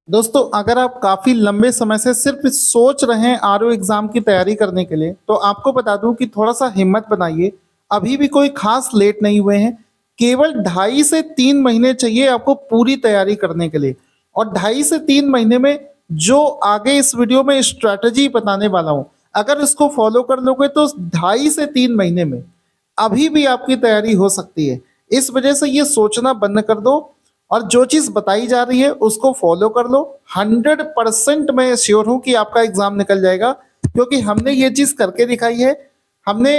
दोस्तों, अगर आप काफ़ी लंबे समय से सिर्फ सोच रहे हैं आरओ एग्ज़ाम की तैयारी करने के लिए, तो आपको बता दूं कि थोड़ा-सा हिम्मत बनाइए। अभी भी कोई ख़ास लेट नहीं हुए हैं। केवल ढाई से 3 महीने चाहिए आपको पूरी तैयारी करने के लिए। और ढाई से 3 महीने में जो आगे इस वीडियो में स्ट्रैटेजी बताने वाला हूँ, अगर इसको फ़ॉलो कर लोगे तो ढाई से 3 महीने में अभी भी आपकी तैयारी हो सकती है। इस वजह से ये सोचना बंद कर दो और जो चीज़ बताई जा रही है उसको फॉलो कर लो। 100% मैं श्योर हूँ कि आपका एग्ज़ाम निकल जाएगा, क्योंकि हमने ये चीज़ करके दिखाई है। हमने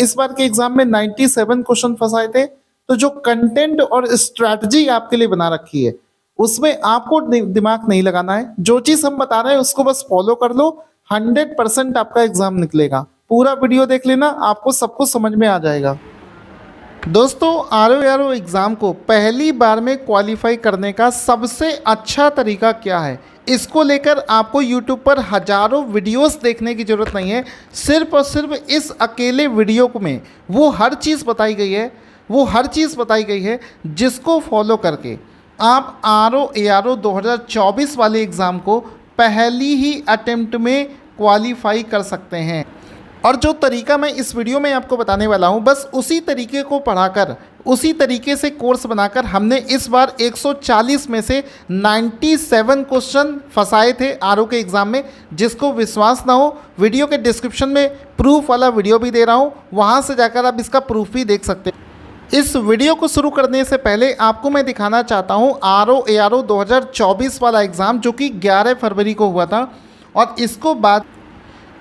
इस बार के एग्ज़ाम में 97 क्वेश्चन फंसाए थे। तो जो कंटेंट और स्ट्रैटेजी आपके लिए बना रखी है, उसमें आपको दिमाग नहीं लगाना है। जो चीज़ हम बता रहे हैं उसको बस फॉलो कर लो। 100% आपका एग्ज़ाम निकलेगा। पूरा वीडियो देख लेना, आपको सब कुछ समझ में आ जाएगा। दोस्तों, आरओ एग्ज़ाम को पहली बार में क्वालिफाई करने का सबसे अच्छा तरीका क्या है, इसको लेकर आपको यूट्यूब पर हज़ारों वीडियोस देखने की ज़रूरत नहीं है। सिर्फ और सिर्फ इस अकेले वीडियो में वो हर चीज़ बताई गई है, जिसको फॉलो करके आप आरओ 2024 वाले एग्ज़ाम को पहली ही अटेम्प्ट में क्वालिफाई कर सकते हैं। और जो तरीका मैं इस वीडियो में आपको बताने वाला हूं, बस उसी तरीके को पढ़ाकर, उसी तरीके से कोर्स बनाकर हमने इस बार 140 में से 97 क्वेश्चन फंसाए थे आरओ के एग्ज़ाम में। जिसको विश्वास ना हो, वीडियो के डिस्क्रिप्शन में प्रूफ वाला वीडियो भी दे रहा हूं, वहां से जाकर आप इसका प्रूफ भी देख सकते हैं। इस वीडियो को शुरू करने से पहले आपको मैं दिखाना चाहता हूं आरओ 2024 वाला एग्ज़ाम, जो कि 11 फरवरी को हुआ था और इसको बाद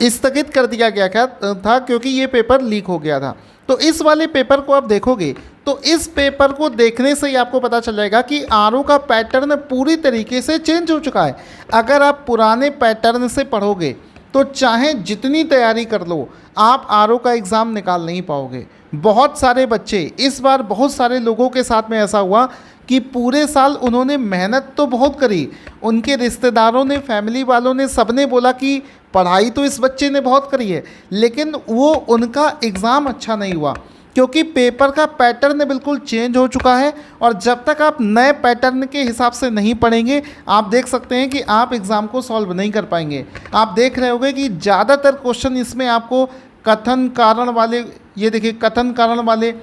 स्थगित कर दिया गया था क्योंकि ये पेपर लीक हो गया था। तो इस वाले पेपर को आप देखोगे तो इस पेपर को देखने से ही आपको पता चल जाएगा कि आरओ का पैटर्न पूरी तरीके से चेंज हो चुका है। अगर आप पुराने पैटर्न से पढ़ोगे तो चाहे जितनी तैयारी कर लो, आप आरओ का एग्ज़ाम निकाल नहीं पाओगे। बहुत सारे बच्चे, इस बार बहुत सारे लोगों के साथ में ऐसा हुआ कि पूरे साल उन्होंने मेहनत तो बहुत करी, उनके रिश्तेदारों ने, फैमिली वालों ने, सबने बोला कि पढ़ाई तो इस बच्चे ने बहुत करी है, लेकिन वो उनका एग्ज़ाम अच्छा नहीं हुआ क्योंकि पेपर का पैटर्न बिल्कुल चेंज हो चुका है। और जब तक आप नए पैटर्न के हिसाब से नहीं पढ़ेंगे, आप देख सकते हैं कि आप एग्ज़ाम को सॉल्व नहीं कर पाएंगे। आप देख रहे होंगे कि ज़्यादातर क्वेश्चन इसमें आपको कथन कारण वाले, ये देखिए कथन कारण वाले,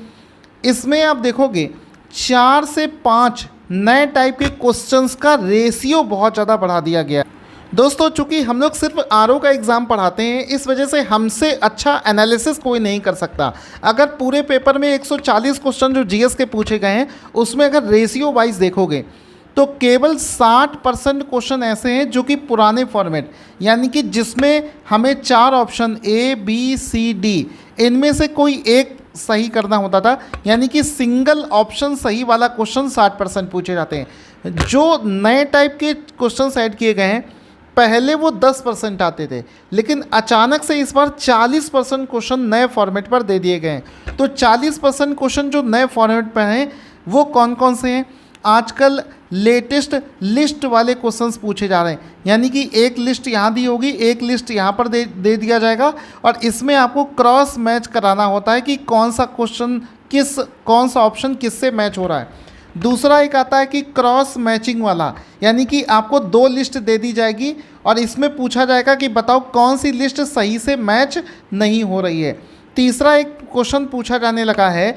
इसमें आप देखोगे 4 से 5 नए टाइप के क्वेश्चंस का रेशियो बहुत ज़्यादा बढ़ा दिया गया। दोस्तों, चूंकि हम लोग सिर्फ आरओ का एग्ज़ाम पढ़ाते हैं, इस वजह से हमसे अच्छा एनालिसिस कोई नहीं कर सकता। अगर पूरे पेपर में 140 क्वेश्चन जो जीएस के पूछे गए हैं, उसमें अगर रेशियो वाइज देखोगे तो केवल 60% क्वेश्चन ऐसे हैं जो कि पुराने फॉर्मेट, यानी कि जिसमें हमें 4 option A B C D, इनमें से कोई एक सही करना होता था, यानी कि सिंगल ऑप्शन सही वाला क्वेश्चन 60% पूछे जाते हैं। जो नए टाइप के क्वेश्चन ऐड किए गए हैं, पहले वो 10% आते थे, लेकिन अचानक से इस बार 40% क्वेश्चन नए फॉर्मेट पर दे दिए गए हैं। तो 40% क्वेश्चन जो नए फॉर्मेट पर हैं वो कौन कौन से हैं? आजकल लेटेस्ट लिस्ट वाले क्वेश्चंस पूछे जा रहे हैं, यानी कि एक लिस्ट यहाँ दी होगी, एक लिस्ट यहाँ पर दे दिया जाएगा और इसमें आपको क्रॉस मैच कराना होता है कि कौन सा क्वेश्चन कौन सा ऑप्शन किससे मैच हो रहा है। दूसरा एक आता है कि क्रॉस मैचिंग वाला, यानी कि आपको 2 लिस्ट दे दी जाएगी और इसमें पूछा जाएगा कि बताओ कौन सी लिस्ट सही से मैच नहीं हो रही है। तीसरा एक क्वेश्चन पूछा जाने लगा है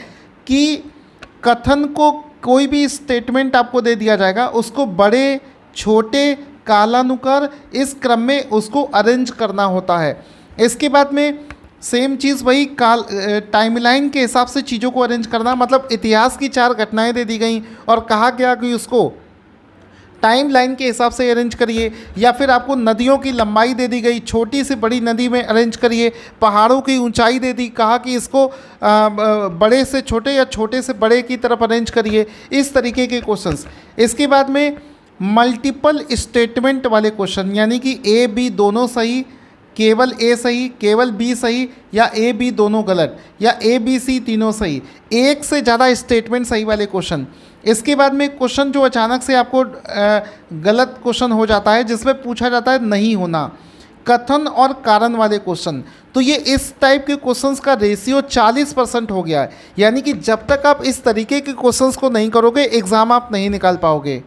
कि कथन को, कोई भी स्टेटमेंट आपको दे दिया जाएगा, उसको बड़े, छोटे, कालानुक्रम इस क्रम में उसको अरेंज करना होता है। इसके बाद में सेम चीज़ वही टाइमलाइन के हिसाब से चीज़ों को अरेंज करना, मतलब इतिहास की 4 घटनाएं दे दी गई और कहा गया कि उसको टाइमलाइन के हिसाब से अरेंज करिए, या फिर आपको नदियों की लंबाई दे दी गई, छोटी से बड़ी नदी में अरेंज करिए। पहाड़ों की ऊंचाई दे दी, कहा कि इसको बड़े से छोटे या छोटे से बड़े की तरफ अरेंज करिए। इस तरीके के क्वेश्चंस। इसके बाद में मल्टीपल स्टेटमेंट वाले क्वेश्चन, यानी कि ए बी दोनों सही, केवल ए सही, केवल बी सही, या ए बी दोनों गलत, या ए बी सी तीनों सही, एक से ज़्यादा स्टेटमेंट सही वाले क्वेश्चन। इसके बाद में क्वेश्चन जो अचानक से आपको गलत क्वेश्चन हो जाता है, जिसमें पूछा जाता है नहीं होना, कथन और कारण वाले क्वेश्चन। तो ये इस टाइप के क्वेश्चंस का रेशियो 40% हो गया है, यानी कि जब तक आप इस तरीके के क्वेश्चंस को नहीं करोगे, एग्ज़ाम आप नहीं निकाल पाओगे।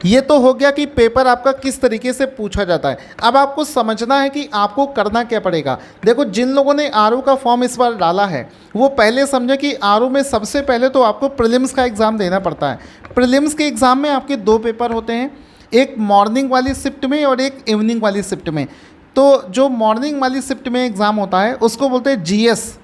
ये तो हो गया कि पेपर आपका किस तरीके से पूछा जाता है। अब आपको समझना है कि आपको करना क्या पड़ेगा। देखो, जिन लोगों ने आरओ का फॉर्म इस बार डाला है वो पहले समझे कि आरओ में सबसे पहले तो आपको प्रीलिम्स का एग्ज़ाम देना पड़ता है। प्रीलिम्स के एग्ज़ाम में आपके 2 पेपर होते हैं, एक मॉर्निंग वाली शिफ्ट में और एक इवनिंग वाली शिफ्ट में। तो जो मॉर्निंग वाली शिफ्ट में एग्ज़ाम होता है उसको बोलते हैं जीएस,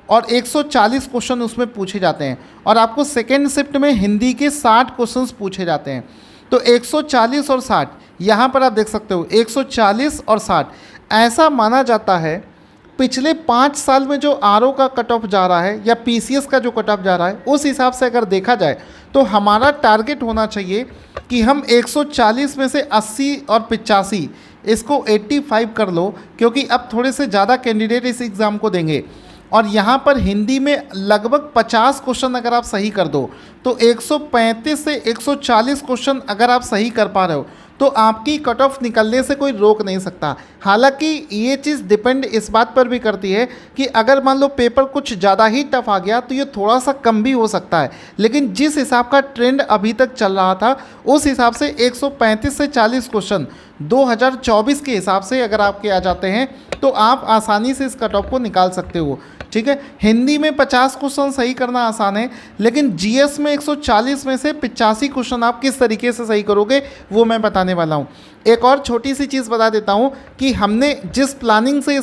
और 140 क्वेश्चन उसमें पूछे जाते हैं। और आपको सेकेंड शिफ्ट में हिंदी के 60 क्वेश्चंस पूछे जाते हैं। तो 140 और 60 यहाँ पर आप देख सकते हो, 140 और 60 ऐसा माना जाता है पिछले 5 साल में जो आरओ का कट ऑफ जा रहा है या पीसीएस का जो कट ऑफ जा रहा है उस हिसाब से अगर देखा जाए तो हमारा टारगेट होना चाहिए कि हम 140 में से 80 और 85 इसको 85 कर लो, क्योंकि अब थोड़े से ज़्यादा कैंडिडेट इस एग्ज़ाम को देंगे। और यहाँ पर हिंदी में लगभग 50 क्वेश्चन अगर आप सही कर दो तो 135 से 140 क्वेश्चन अगर आप सही कर पा रहे हो तो आपकी कट ऑफ निकलने से कोई रोक नहीं सकता। हालांकि ये चीज़ डिपेंड इस बात पर भी करती है कि अगर मान लो पेपर कुछ ज़्यादा ही टफ आ गया तो ये थोड़ा सा कम भी हो सकता है, लेकिन जिस हिसाब का ट्रेंड अभी तक चल रहा था उस हिसाब से 135 से 40 क्वेश्चन 2024 के हिसाब से अगर आपके आ जाते हैं तो आप आसानी से इस कट ऑफ को निकाल सकते हो। ठीक है, हिंदी में 50 क्वेश्चन सही करना आसान है, लेकिन जीएस में 140 में से 85 क्वेश्चन आप किस तरीके से सही करोगे वो मैं बताने वाला हूँ। एक और छोटी सी चीज़ बता देता हूँ कि हमने जिस प्लानिंग से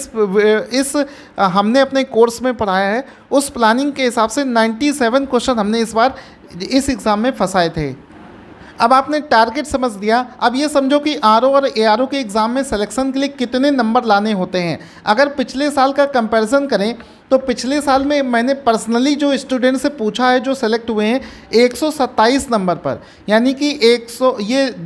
हमने अपने कोर्स में पढ़ाया है उस प्लानिंग के हिसाब से 97 क्वेश्चन हमने इस बार इस एग्ज़ाम में फंसाए थे। अब आपने टारगेट समझ लिया। अब ये समझो कि आरओ और एआरओ के एग्ज़ाम में सिलेक्शन के लिए कितने नंबर लाने होते हैं। अगर पिछले साल का कंपैरिजन करें तो पिछले साल में मैंने पर्सनली जो स्टूडेंट से पूछा है जो सेलेक्ट हुए हैं 127 नंबर पर, यानी कि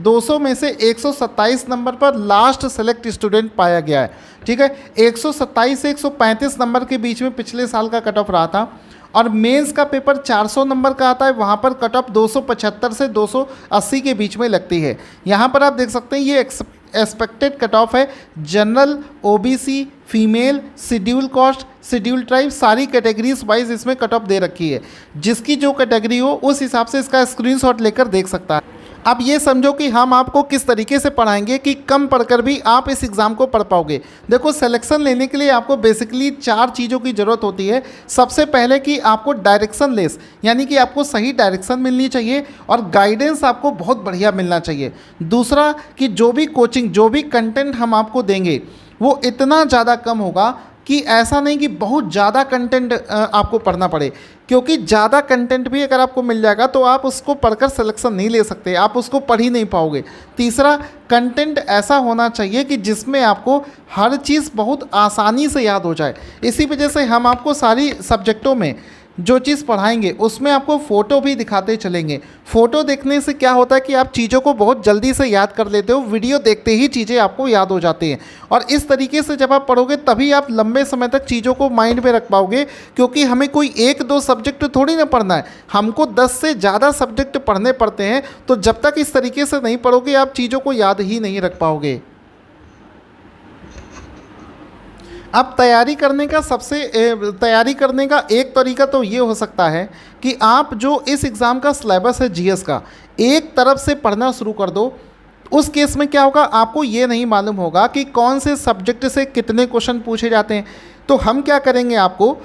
200 में से 127 नंबर पर लास्ट सेलेक्ट स्टूडेंट पाया गया है। ठीक है, 127 से 135 नंबर के बीच में पिछले साल का कट ऑफ रहा था। और मेंस का पेपर 400 नंबर का आता है, वहाँ पर कट ऑफ 275 से 280 के बीच में लगती है। यहाँ पर आप देख सकते हैं ये एक्सपेक्टेड कट ऑफ है। General, OBC, female, schedule caste, schedule tribe सारी कैटेगरीज वाइज इसमें कट ऑफ दे रखी है। जिसकी जो कैटेगरी हो उस हिसाब से इसका स्क्रीनशॉट लेकर देख सकता है। अब ये समझो कि हम आपको किस तरीके से पढ़ाएंगे कि कम पढ़कर भी आप इस एग्ज़ाम को पढ़ पाओगे। देखो, सिलेक्शन लेने के लिए आपको बेसिकली 4 चीज़ों की ज़रूरत होती है। सबसे पहले कि आपको डायरेक्शन लेस, यानी कि आपको सही डायरेक्शन मिलनी चाहिए और गाइडेंस आपको बहुत बढ़िया मिलना चाहिए। दूसरा कि जो भी कोचिंग, जो भी कंटेंट हम आपको देंगे वो इतना ज़्यादा कम होगा कि ऐसा नहीं कि बहुत ज़्यादा कंटेंट आपको पढ़ना पड़े, क्योंकि ज़्यादा कंटेंट भी अगर आपको मिल जाएगा तो आप उसको पढ़कर सिलेक्शन नहीं ले सकते, आप उसको पढ़ ही नहीं पाओगे। तीसरा, कंटेंट ऐसा होना चाहिए कि जिसमें आपको हर चीज़ बहुत आसानी से याद हो जाए। इसी वजह से हम आपको सारी सब्जेक्टों में जो चीज़ पढ़ाएंगे उसमें आपको फ़ोटो भी दिखाते चलेंगे। फ़ोटो देखने से क्या होता है कि आप चीज़ों को बहुत जल्दी से याद कर लेते हो, वीडियो देखते ही चीज़ें आपको याद हो जाती हैं। और इस तरीके से जब आप पढ़ोगे तभी आप लंबे समय तक चीज़ों को माइंड में रख पाओगे, क्योंकि हमें कोई 1-2 सब्जेक्ट थोड़ी ना पढ़ना है, हमको 10 से ज़्यादा सब्जेक्ट पढ़ने पड़ते हैं। तो जब तक इस तरीके से नहीं पढ़ोगे आप चीज़ों को याद ही नहीं रख पाओगे। अब तैयारी करने का एक तरीका तो ये हो सकता है कि आप जो इस एग्ज़ाम का सिलेबस है जीएस का, एक तरफ से पढ़ना शुरू कर दो। उस केस में क्या होगा, आपको ये नहीं मालूम होगा कि कौन से सब्जेक्ट से कितने क्वेश्चन पूछे जाते हैं। तो हम क्या करेंगे, आपको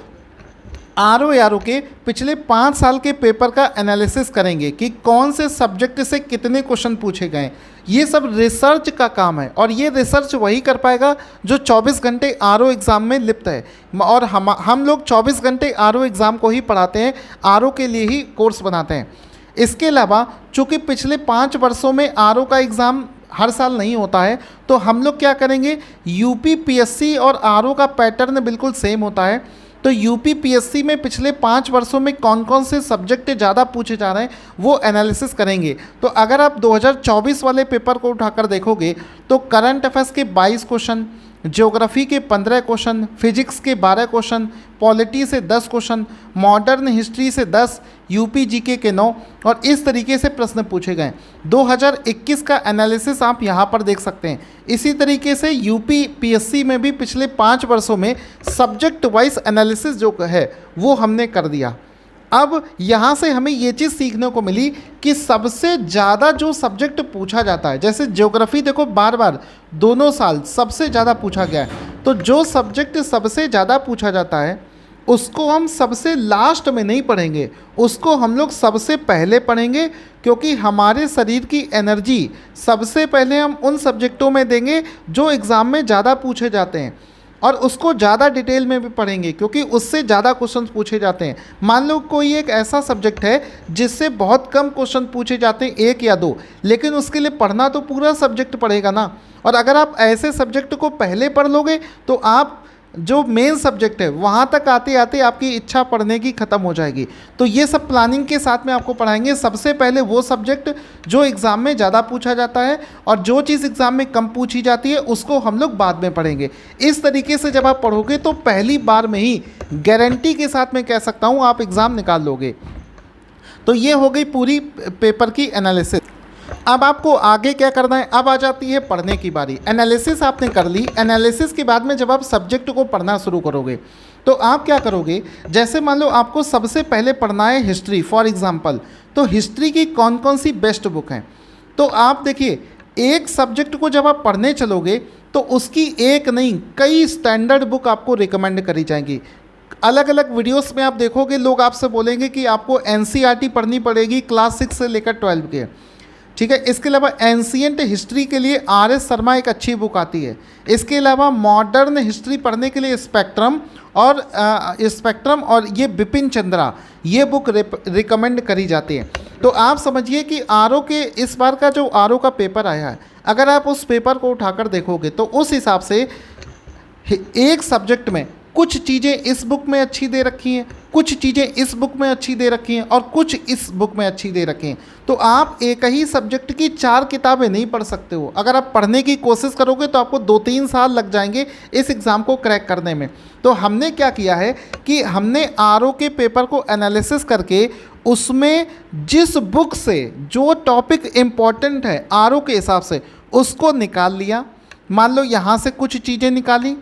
आरओ के पिछले 5 साल के पेपर का एनालिसिस करेंगे कि कौन से सब्जेक्ट से कितने क्वेश्चन पूछे गए। ये सब रिसर्च का काम है और ये रिसर्च वही कर पाएगा जो 24 घंटे आरओ एग्ज़ाम में लिप्त है। और हम लोग 24 घंटे आरओ एग्ज़ाम को ही पढ़ाते हैं, आरओ के लिए ही कोर्स बनाते हैं। इसके अलावा चूँकि पिछले 5 वर्षों में आरओ का एग्ज़ाम हर साल नहीं होता है, तो हम लोग क्या करेंगे, यूपीपीएससी और आरओ का पैटर्न बिल्कुल सेम होता है। तो यूपीपीएससी में पिछले 5 वर्षों में कौन कौन से सब्जेक्ट ज़्यादा पूछे जा रहे हैं वो एनालिसिस करेंगे। तो अगर आप 2024 वाले पेपर को उठाकर देखोगे तो करंट अफेयर्स के 22 क्वेश्चन, ज्योग्राफी के 15 क्वेश्चन, फिजिक्स के 12 क्वेश्चन, पॉलिटी से 10 क्वेश्चन, मॉडर्न हिस्ट्री से 10, यूपी जीके के 9 और इस तरीके से प्रश्न पूछे गए। 2021 का एनालिसिस आप यहाँ पर देख सकते हैं। इसी तरीके से यूपीपीएससी में भी पिछले 5 वर्षों में सब्जेक्ट वाइज एनालिसिस जो है वो हमने कर दिया। अब यहाँ से हमें ये चीज़ सीखने को मिली कि सबसे ज़्यादा जो सब्जेक्ट पूछा जाता है, जैसे ज्योग्राफी देखो बार बार दोनों साल सबसे ज़्यादा पूछा गया है, तो जो सब्जेक्ट सबसे ज़्यादा पूछा जाता है उसको हम सबसे लास्ट में नहीं पढ़ेंगे, उसको हम लोग सबसे पहले पढ़ेंगे, क्योंकि हमारे शरीर की एनर्जी सबसे पहले हम उन सब्जेक्टों में देंगे जो एग्ज़ाम में ज़्यादा पूछे जाते हैं, और उसको ज़्यादा डिटेल में भी पढ़ेंगे क्योंकि उससे ज़्यादा क्वेश्चन पूछे जाते हैं। मान लो कोई एक ऐसा सब्जेक्ट है जिससे बहुत कम क्वेश्चन पूछे जाते हैं, 1 या 2, लेकिन उसके लिए पढ़ना तो पूरा सब्जेक्ट पढ़ेगा ना। और अगर आप ऐसे सब्जेक्ट को पहले पढ़ लोगे तो आप जो मेन सब्जेक्ट है वहाँ तक आते आते आपकी इच्छा पढ़ने की ख़त्म हो जाएगी। तो ये सब प्लानिंग के साथ में आपको पढ़ाएंगे। सबसे पहले वो सब्जेक्ट जो एग्ज़ाम में ज़्यादा पूछा जाता है, और जो चीज़ एग्ज़ाम में कम पूछी जाती है उसको हम लोग बाद में पढ़ेंगे। इस तरीके से जब आप पढ़ोगे तो पहली बार में ही गारंटी के साथ मैं कह सकता हूँ आप एग्ज़ाम निकाल लोगे। तो ये हो गई पूरी पेपर की एनालिसिस। अब आपको आगे क्या करना है, अब आ जाती है पढ़ने की बारी। एनालिसिस आपने कर ली, एनालिसिस के बाद में जब आप सब्जेक्ट को पढ़ना शुरू करोगे तो आप क्या करोगे, जैसे मान लो आपको सबसे पहले पढ़ना है हिस्ट्री फॉर एग्जांपल, तो हिस्ट्री की कौन कौन सी बेस्ट बुक हैं। तो आप देखिए एक सब्जेक्ट को जब आप पढ़ने चलोगे तो उसकी एक नहीं कई स्टैंडर्ड बुक आपको रिकमेंड करी जाएंगी। अलग अलग वीडियोस में आप देखोगे लोग आपसे बोलेंगे कि आपको एनसीईआरटी पढ़नी पड़ेगी क्लास 6 से लेकर 12 के, ठीक है। इसके अलावा एंशिएंट हिस्ट्री के लिए आर.एस. शर्मा एक अच्छी बुक आती है। इसके अलावा मॉडर्न हिस्ट्री पढ़ने के लिए स्पेक्ट्रम और ये बिपिन चंद्रा ये बुक रिकमेंड करी जाती है। तो आप समझिए कि आरओ के इस बार का जो आरओ का पेपर आया है, अगर आप उस पेपर को उठाकर देखोगे तो उस हिसाब से एक सब्जेक्ट में कुछ चीज़ें इस बुक में अच्छी दे रखी हैं, कुछ चीज़ें इस बुक में अच्छी दे रखी हैं और कुछ इस बुक में अच्छी दे रखी हैं। तो आप एक ही सब्जेक्ट की 4 किताबें नहीं पढ़ सकते हो। अगर आप पढ़ने की कोशिश करोगे तो आपको 2-3 साल लग जाएंगे इस एग्ज़ाम को क्रैक करने में। तो हमने क्या किया है कि हमने आरओ के पेपर को एनालिसिस करके उसमें जिस बुक से जो टॉपिक इम्पॉर्टेंट है आरओ के हिसाब से उसको निकाल लिया। मान लो यहाँ से कुछ चीज़ें निकाली,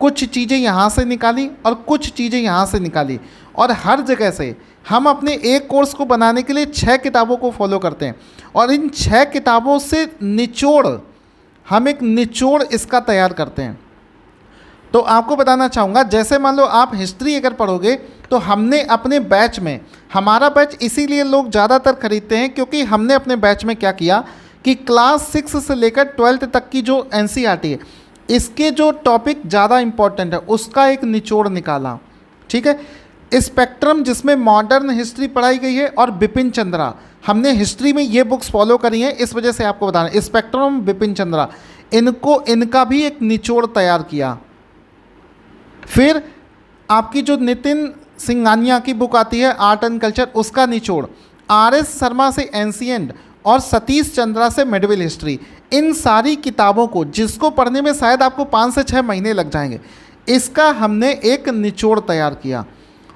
कुछ चीज़ें यहाँ से निकाली और कुछ चीज़ें यहाँ से निकाली, और हर जगह से हम अपने एक कोर्स को बनाने के लिए 6 किताबों को फॉलो करते हैं, और इन 6 किताबों से हम एक निचोड़ इसका तैयार करते हैं। तो आपको बताना चाहूँगा, जैसे मान लो आप हिस्ट्री अगर पढ़ोगे तो हमने अपने बैच में, हमारा बैच इसीलिए लोग ज़्यादातर खरीदते हैं क्योंकि हमने अपने बैच में क्या किया कि क्लास 6 से लेकर 12th तक की जो एनसीईआरटी है इसके जो टॉपिक ज़्यादा इम्पॉर्टेंट है उसका एक निचोड़ निकाला, ठीक है। स्पेक्ट्रम जिसमें मॉडर्न हिस्ट्री पढ़ाई गई है और बिपिन चंद्रा, हमने हिस्ट्री में ये बुक्स फॉलो करी हैं, इस वजह से आपको बताना स्पेक्ट्रम बिपिन चंद्रा इनका भी एक निचोड़ तैयार किया। फिर आपकी जो नितिन सिंघानिया की बुक आती है आर्ट एंड कल्चर, उसका निचोड़, आर.एस. शर्मा से एंशिएंट और सतीश चंद्रा से मिडिवल हिस्ट्री, इन सारी किताबों को जिसको पढ़ने में शायद आपको 5 से 6 महीने लग जाएंगे, इसका हमने एक निचोड़ तैयार किया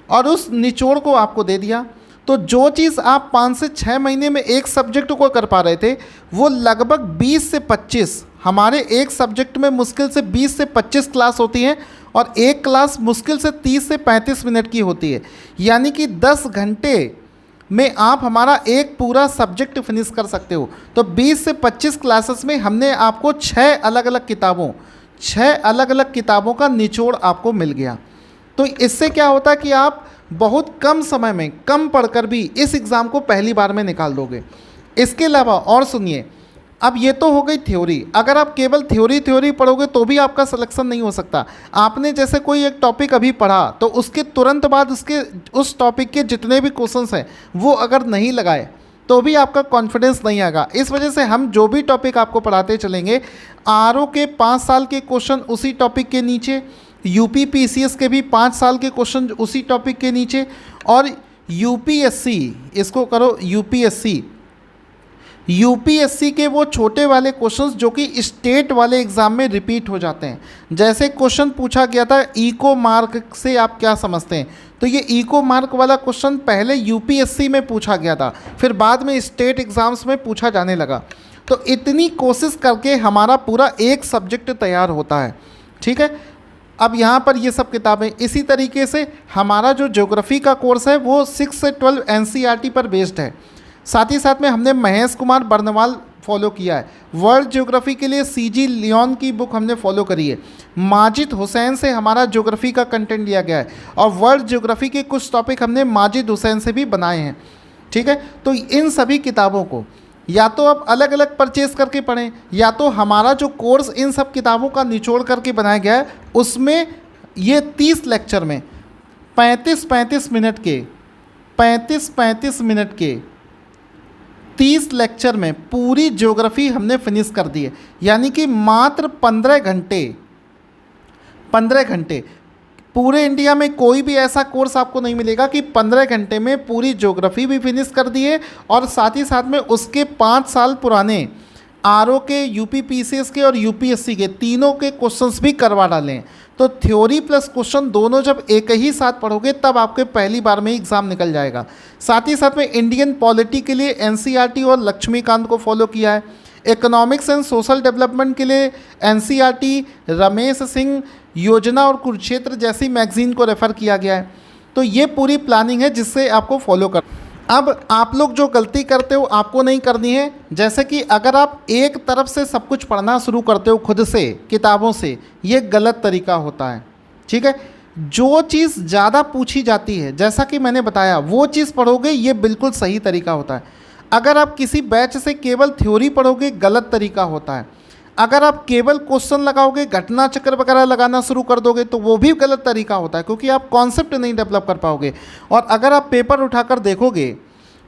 और उस निचोड़ को आपको दे दिया। तो जो चीज़ आप 5 से 6 महीने में एक सब्जेक्ट को कर पा रहे थे वो लगभग 20 से 25, हमारे एक सब्जेक्ट में मुश्किल से 20 से 25 क्लास होती हैं और एक क्लास मुश्किल से 30 से 35 मिनट की होती है, यानी कि 10 घंटे में आप हमारा एक पूरा सब्जेक्ट फिनिश कर सकते हो। तो 20 से 25 क्लासेस में हमने आपको 6 अलग अलग किताबों का निचोड़ आपको मिल गया। तो इससे क्या होता है कि आप बहुत कम समय में कम पढ़कर भी इस एग्ज़ाम को पहली बार में निकाल दोगे। इसके अलावा और सुनिए, अब ये तो हो गई थ्योरी। अगर आप केवल थ्योरी पढ़ोगे तो भी आपका सिलेक्शन नहीं हो सकता। आपने जैसे कोई एक टॉपिक अभी पढ़ा तो उसके तुरंत बाद उस टॉपिक के जितने भी क्वेश्चंस हैं वो अगर नहीं लगाए तो भी आपका कॉन्फिडेंस नहीं आएगा। इस वजह से हम जो भी टॉपिक आपको पढ़ाते चलेंगे, आरओ के 5 साल के क्वेश्चन उसी टॉपिक के नीचे, यूपी पीसीएस के भी 5 साल के क्वेश्चन उसी टॉपिक के नीचे, और यूपीएससी, इसको करो यूपीएससी के वो छोटे वाले क्वेश्चंस जो कि स्टेट वाले एग्ज़ाम में रिपीट हो जाते हैं। जैसे क्वेश्चन पूछा गया था इको मार्क से आप क्या समझते हैं, तो ये इको मार्क वाला क्वेश्चन पहले यूपीएससी में पूछा गया था, फिर बाद में स्टेट एग्ज़ाम्स में पूछा जाने लगा। तो इतनी कोशिश करके हमारा पूरा एक सब्जेक्ट तैयार होता है, ठीक है। अब यहाँ पर ये सब किताबें। इसी तरीके से हमारा जो ज्योग्राफी का कोर्स है वो 6 से 12 एनसीईआरटी पर बेस्ड है। साथ ही साथ में हमने महेश कुमार बर्नवाल फॉलो किया है। वर्ल्ड ज्योग्राफी के लिए सीजी लियोन की बुक हमने फॉलो करी है। माजिद हुसैन से हमारा ज्योग्राफी का कंटेंट लिया गया है और वर्ल्ड ज्योग्राफी के कुछ टॉपिक हमने माजिद हुसैन से भी बनाए हैं। ठीक है, तो इन सभी किताबों को या तो आप अलग अलग परचेज करके पढ़ें, या तो हमारा जो कोर्स इन सब किताबों का निचोड़ करके बनाया गया है उसमें ये 30 लेक्चर में 35-35 मिनट के 30 लेक्चर में पूरी ज्योग्राफी हमने फिनिश कर दी है। यानी कि मात्र 15 घंटे पूरे इंडिया में कोई भी ऐसा कोर्स आपको नहीं मिलेगा कि 15 घंटे में पूरी ज्योग्राफी भी फिनिश कर दिए और साथ ही साथ में उसके 5 साल पुराने आरओ के, यूपी पीसीएस के और यूपीएससी के तीनों के क्वेश्चंस भी करवा डालें। तो थ्योरी प्लस क्वेश्चन दोनों जब एक ही साथ पढ़ोगे तब आपके पहली बार में ही एग्ज़ाम निकल जाएगा। साथ ही साथ में इंडियन पॉलिटी के लिए एनसीईआरटी और लक्ष्मीकांत को फॉलो किया है। इकोनॉमिक्स एंड सोशल डेवलपमेंट के लिए एनसीईआरटी, रमेश सिंह योजना और कुरुक्षेत्र जैसी मैगजीन को रेफ़र किया गया है। तो ये पूरी प्लानिंग है जिससे आपको फॉलो कर। अब आप लोग जो गलती करते हो आपको नहीं करनी है। जैसे कि अगर आप एक तरफ से सब कुछ पढ़ना शुरू करते हो खुद से किताबों से, ये गलत तरीका होता है। ठीक है, जो चीज़ ज़्यादा पूछी जाती है जैसा कि मैंने बताया वो चीज़ पढ़ोगे, ये बिल्कुल सही तरीका होता है। अगर आप किसी बैच से केवल थ्योरी पढ़ोगे गलत तरीका होता है। अगर आप केवल क्वेश्चन लगाओगे, घटना चक्र वगैरह लगाना शुरू कर दोगे तो वो भी गलत तरीका होता है, क्योंकि आप कॉन्सेप्ट नहीं डेवलप कर पाओगे। और अगर आप पेपर उठाकर देखोगे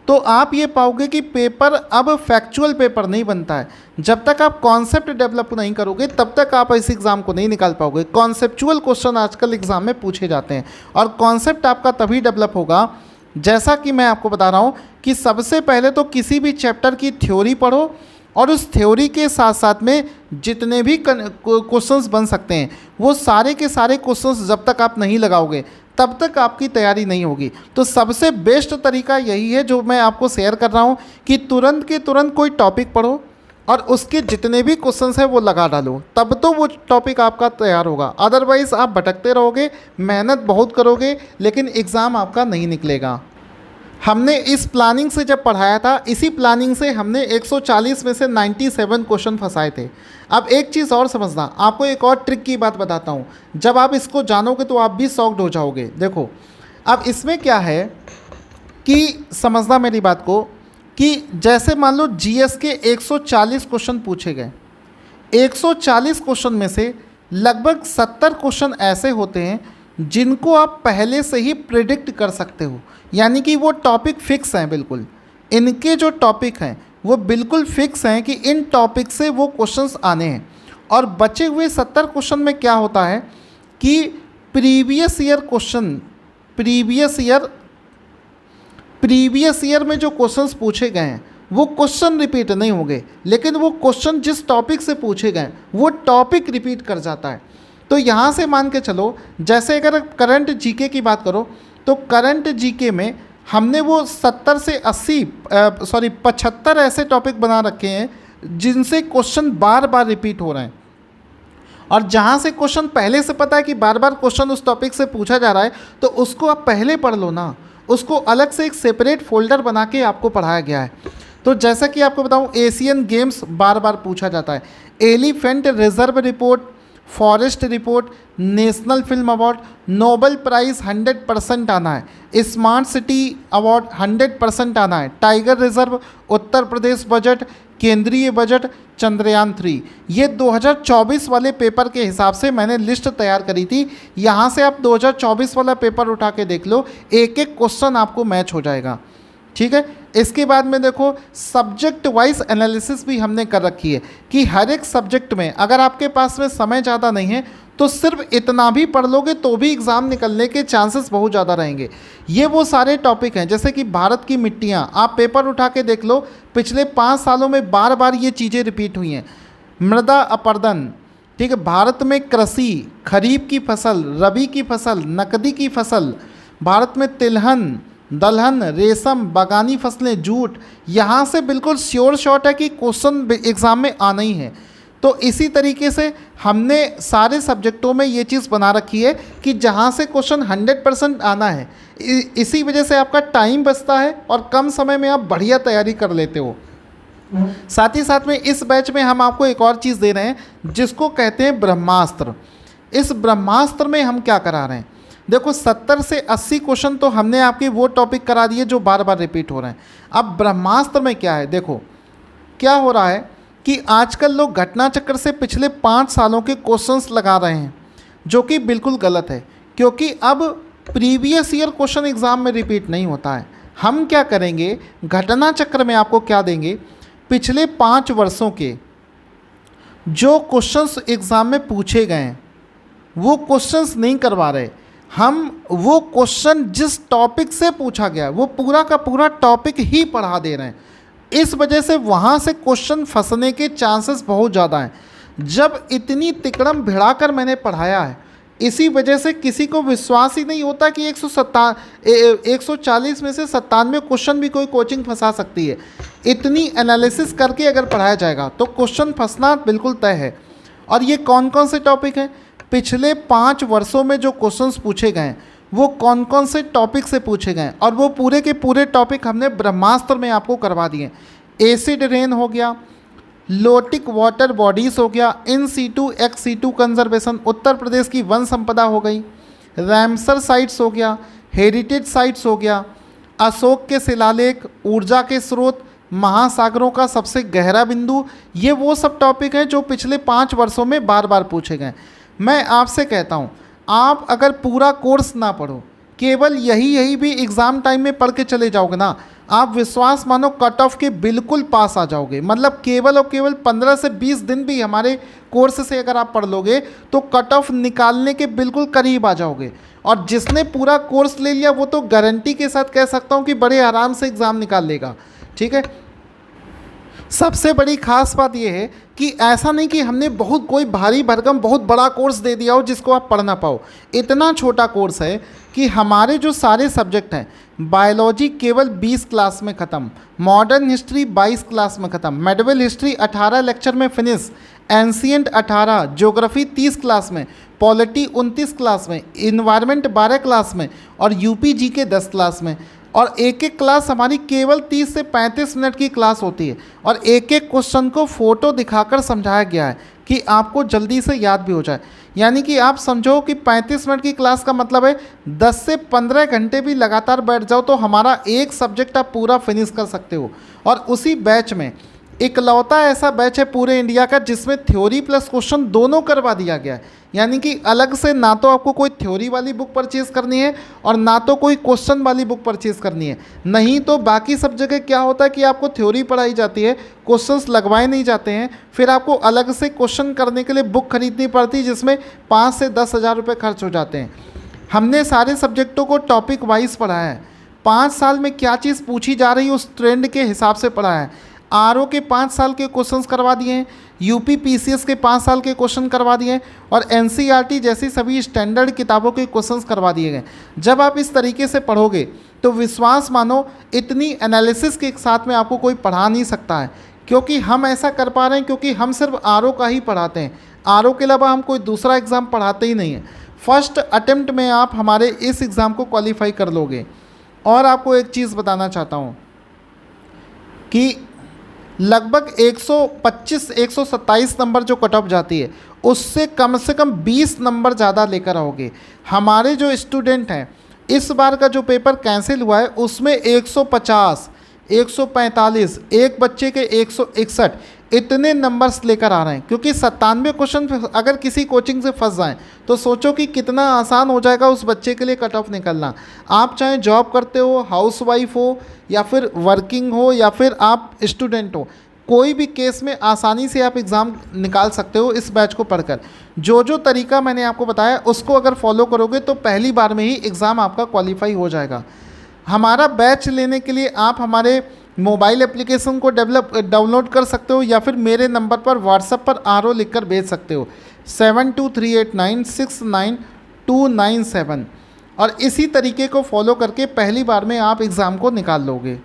तो आप ये पाओगे कि पेपर अब फैक्चुअल पेपर नहीं बनता है। जब तक आप कॉन्सेप्ट डेवलप नहीं करोगे तब तक आप इस एग्ज़ाम को नहीं निकाल पाओगे। कॉन्सेप्चुअल क्वेश्चन आजकल एग्ज़ाम में पूछे जाते हैं और कॉन्सेप्ट आपका तभी डेवलप होगा, जैसा कि मैं आपको बता रहा हूँ कि सबसे पहले तो किसी भी चैप्टर की थ्योरी पढ़ो और उस थ्योरी के साथ साथ में जितने भी क्वेश्चंस बन सकते हैं वो सारे के सारे क्वेश्चंस जब तक आप नहीं लगाओगे तब तक आपकी तैयारी नहीं होगी। तो सबसे बेस्ट तरीका यही है जो मैं आपको शेयर कर रहा हूँ कि तुरंत के तुरंत कोई टॉपिक पढ़ो और उसके जितने भी क्वेश्चंस हैं वो लगा डालो, तब तो वो टॉपिक आपका तैयार होगा। अदरवाइज़ आप भटकते रहोगे, मेहनत बहुत करोगे लेकिन एग्ज़ाम आपका नहीं निकलेगा। हमने इस प्लानिंग से जब पढ़ाया था, इसी प्लानिंग से हमने 140 में से 97 क्वेश्चन फंसाए थे। अब एक चीज़ और समझना, आपको एक और ट्रिक की बात बताता हूँ। जब आप इसको जानोगे तो आप भी शॉक्ड हो जाओगे। देखो, अब इसमें क्या है कि समझना मेरी बात को, कि जैसे मान लो जीएस के 140 क्वेश्चन पूछे गए। 140 क्वेश्चन में से लगभग 70 क्वेश्चन ऐसे होते हैं जिनको आप पहले से ही प्रिडिक्ट कर सकते हो, यानी कि वो टॉपिक फिक्स हैं। बिल्कुल इनके जो टॉपिक हैं वो बिल्कुल फिक्स हैं कि इन टॉपिक से वो क्वेश्चंस आने हैं। और बचे हुए 70 क्वेश्चन में क्या होता है कि प्रीवियस ईयर में जो क्वेश्चंस पूछे गए हैं वो क्वेश्चन रिपीट नहीं होंगे, लेकिन वो क्वेश्चन जिस टॉपिक से पूछे गए वो टॉपिक रिपीट कर जाता है। तो यहाँ से मान के चलो, जैसे अगर करंट जीके की बात करो तो करंट जीके में हमने वो 75 ऐसे टॉपिक बना रखे हैं जिनसे क्वेश्चन बार बार रिपीट हो रहे हैं। और जहाँ से क्वेश्चन पहले से पता है कि बार बार क्वेश्चन उस टॉपिक से पूछा जा रहा है तो उसको आप पहले पढ़ लो ना, उसको अलग से एक सेपरेट फोल्डर बना के आपको पढ़ाया गया है। तो जैसा कि आपको बताऊँ, एशियन गेम्स बार बार पूछा जाता है, elephant reserve report, forest report, national film award, Nobel prize 100% आना है, स्मार्ट सिटी अवार्ड 100% आना है, tiger reserve, Uttar Pradesh budget, केंद्रीय बजट, चंद्रयान 3। ये 2024 वाले पेपर के हिसाब से मैंने लिस्ट तैयार करी थी। यहाँ से आप 2024 वाला पेपर उठा के देख लो, एक एक क्वेश्चन आपको मैच हो जाएगा। ठीक है, इसके बाद में देखो सब्जेक्ट वाइज एनालिसिस भी हमने कर रखी है कि हर एक सब्जेक्ट में अगर आपके पास में समय ज़्यादा नहीं है तो सिर्फ इतना भी पढ़ लोगे तो भी एग्ज़ाम निकलने के चांसेस बहुत ज़्यादा रहेंगे। ये वो सारे टॉपिक हैं, जैसे कि भारत की मिट्टियाँ, आप पेपर उठा के देख लो, पिछले 5 सालों में बार बार ये चीज़ें रिपीट हुई हैं। मृदा अपरदन, ठीक है, भारत में कृषि, खरीफ की फसल, रबी की फसल, नकदी की फसल, भारत में तिलहन, दलहन, रेशम, बागानी फसलें, जूट, यहाँ से बिल्कुल श्योर शॉट है कि क्वेश्चन एग्ज़ाम में आना ही है। तो इसी तरीके से हमने सारे सब्जेक्टों में ये चीज़ बना रखी है कि जहाँ से क्वेश्चन 100% आना है। इसी वजह से आपका टाइम बचता है और कम समय में आप बढ़िया तैयारी कर लेते हो। साथ ही साथ में इस बैच में हम आपको एक और चीज़ दे रहे हैं जिसको कहते हैं ब्रह्मास्त्र। इस ब्रह्मास्त्र में हम क्या करा रहे हैं, देखो 70 से 80 क्वेश्चन तो हमने आपके वो टॉपिक करा दिए जो बार बार रिपीट हो रहे हैं। अब ब्रह्मास्त्र में क्या है, देखो क्या हो रहा है कि आजकल लोग घटना चक्र से पिछले 5 सालों के क्वेश्चंस लगा रहे हैं, जो कि बिल्कुल गलत है, क्योंकि अब प्रीवियस ईयर क्वेश्चन एग्ज़ाम में रिपीट नहीं होता है। हम क्या करेंगे, घटना चक्र में आपको क्या देंगे, पिछले 5 वर्षों के जो क्वेश्चंस एग्ज़ाम में पूछे गए हैं वो क्वेश्चंस नहीं करवा रहे हम। वो क्वेश्चन जिस टॉपिक से पूछा गया वो पूरा का पूरा टॉपिक ही पढ़ा दे रहे हैं। इस वजह से वहाँ से क्वेश्चन फंसने के चांसेस बहुत ज़्यादा हैं। जब इतनी तिकड़म भिड़ाकर मैंने पढ़ाया है, इसी वजह से किसी को विश्वास ही नहीं होता कि 140 में से 97 क्वेश्चन भी कोई कोचिंग फंसा सकती है। इतनी एनालिसिस करके अगर पढ़ाया जाएगा तो क्वेश्चन फंसना बिल्कुल तय है। और ये कौन कौन से टॉपिक हैं, पिछले 5 वर्षों में जो क्वेश्चंस पूछे गए हैं वो कौन कौन से टॉपिक से पूछे गए हैं, और वो पूरे के पूरे टॉपिक हमने ब्रह्मास्त्र में आपको करवा दिए। एसिड रेन हो गया, लोटिक वाटर बॉडीज़ हो गया, in situ ex situ conservation, Uttar Pradesh की वन संपदा हो गई, रैमसर साइट्स हो गया, हेरिटेज साइट्स हो गया, अशोक के शिलालेख, ऊर्जा के स्रोत, महासागरों का सबसे गहरा बिंदु। ये वो सब टॉपिक हैं जो पिछले 5 वर्षों में बार बार पूछे गए। मैं आपसे कहता हूँ, आप अगर पूरा कोर्स ना पढ़ो, केवल यही भी एग्ज़ाम टाइम में पढ़ के चले जाओगे ना, आप विश्वास मानो कट ऑफ के बिल्कुल पास आ जाओगे। मतलब केवल और केवल 15 से 20 दिन भी हमारे कोर्स से अगर आप पढ़ लोगे तो कट ऑफ निकालने के बिल्कुल करीब आ जाओगे। और जिसने पूरा कोर्स ले लिया वो तो गारंटी के साथ कह सकता हूँ कि बड़े आराम से एग्ज़ाम निकाल लेगा। ठीक है, सबसे बड़ी खास बात यह है कि ऐसा नहीं कि हमने बहुत कोई भारी भरकम बहुत बड़ा कोर्स दे दिया हो जिसको आप पढ़ ना पाओ। इतना छोटा कोर्स है कि हमारे जो सारे सब्जेक्ट हैं, बायोलॉजी केवल 20 क्लास में ख़त्म, मॉडर्न हिस्ट्री 22 क्लास में ख़त्म, मेडिवल हिस्ट्री 18 लेक्चर में फिनिश, एंशिएंट 18, ज्योग्राफी 30 क्लास में, पॉलिटी 29 क्लास में, इन्वायरमेंट 12 क्लास में और यूपी जी के 10 क्लास में। और एक एक क्लास हमारी केवल 30 से 35 मिनट की क्लास होती है और एक एक क्वेश्चन को फ़ोटो दिखाकर समझाया गया है कि आपको जल्दी से याद भी हो जाए। यानी कि आप समझो कि 35 मिनट की क्लास का मतलब है 10 से 15 घंटे भी लगातार बैठ जाओ तो हमारा एक सब्जेक्ट आप पूरा फिनिश कर सकते हो। और उसी बैच में इकलौता ऐसा बैच है पूरे इंडिया का जिसमें थ्योरी प्लस क्वेश्चन दोनों करवा दिया गया है। यानी कि अलग से ना तो आपको कोई थ्योरी वाली बुक परचेज़ करनी है और ना तो कोई क्वेश्चन वाली बुक परचेज़ करनी है। नहीं तो बाकी सब जगह क्या होता है कि आपको थ्योरी पढ़ाई जाती है, क्वेश्चंस लगवाए नहीं जाते हैं, फिर आपको अलग से क्वेश्चन करने के लिए बुक खरीदनी पड़ती है जिसमें 5 से 10 हज़ार रुपये खर्च हो जाते हैं। हमने सारे सब्जेक्टों को टॉपिक वाइज पढ़ाया है, 5 साल में क्या चीज़ पूछी जा रही है उस ट्रेंड के हिसाब से पढ़ाया है। आरओ के 5 साल के क्वेश्चंस करवा दिए हैं, यूपी पीसीएस के 5 साल के क्वेश्चन करवा दिए हैं और एनसीईआरटी जैसी सभी स्टैंडर्ड किताबों के क्वेश्चंस करवा दिए गए। जब आप इस तरीके से पढ़ोगे तो विश्वास मानो इतनी एनालिसिस के साथ में आपको कोई पढ़ा नहीं सकता है, क्योंकि हम ऐसा कर पा रहे हैं क्योंकि हम सिर्फ आरओ का ही पढ़ाते हैं। आरओ के अलावा हम कोई दूसरा एग्ज़ाम पढ़ाते ही नहीं है। फर्स्ट अटेम्प्ट में आप हमारे इस एग्ज़ाम को क्वालिफाई कर लोगे। और आपको एक चीज़ बताना चाहता हूँ कि लगभग 125-127 नंबर जो कट ऑफ जाती है उससे कम से कम 20 नंबर ज़्यादा लेकर आओगे। हमारे जो स्टूडेंट हैं इस बार का जो पेपर कैंसिल हुआ है उसमें 150, 145, एक बच्चे के 161 इतने नंबर्स लेकर आ रहे हैं। क्योंकि 97 क्वेश्चन अगर किसी कोचिंग से फंस जाएं तो सोचो कि कितना आसान हो जाएगा उस बच्चे के लिए कट ऑफ निकलना। आप चाहे जॉब करते हो, हाउसवाइफ हो या फिर वर्किंग हो या फिर आप स्टूडेंट हो, कोई भी केस में आसानी से आप एग्ज़ाम निकाल सकते हो इस बैच को पढ़कर। जो जो तरीका मैंने आपको बताया उसको अगर फॉलो करोगे तो पहली बार में ही एग्ज़ाम आपका क्वालिफाई हो जाएगा। हमारा बैच लेने के लिए आप हमारे मोबाइल एप्लीकेशन को डाउनलोड कर सकते हो या फिर मेरे नंबर पर व्हाट्सएप पर आरओ लिखकर भेज सकते हो 7238969297 और इसी तरीके को फॉलो करके पहली बार में आप एग्ज़ाम को निकाल लोगे।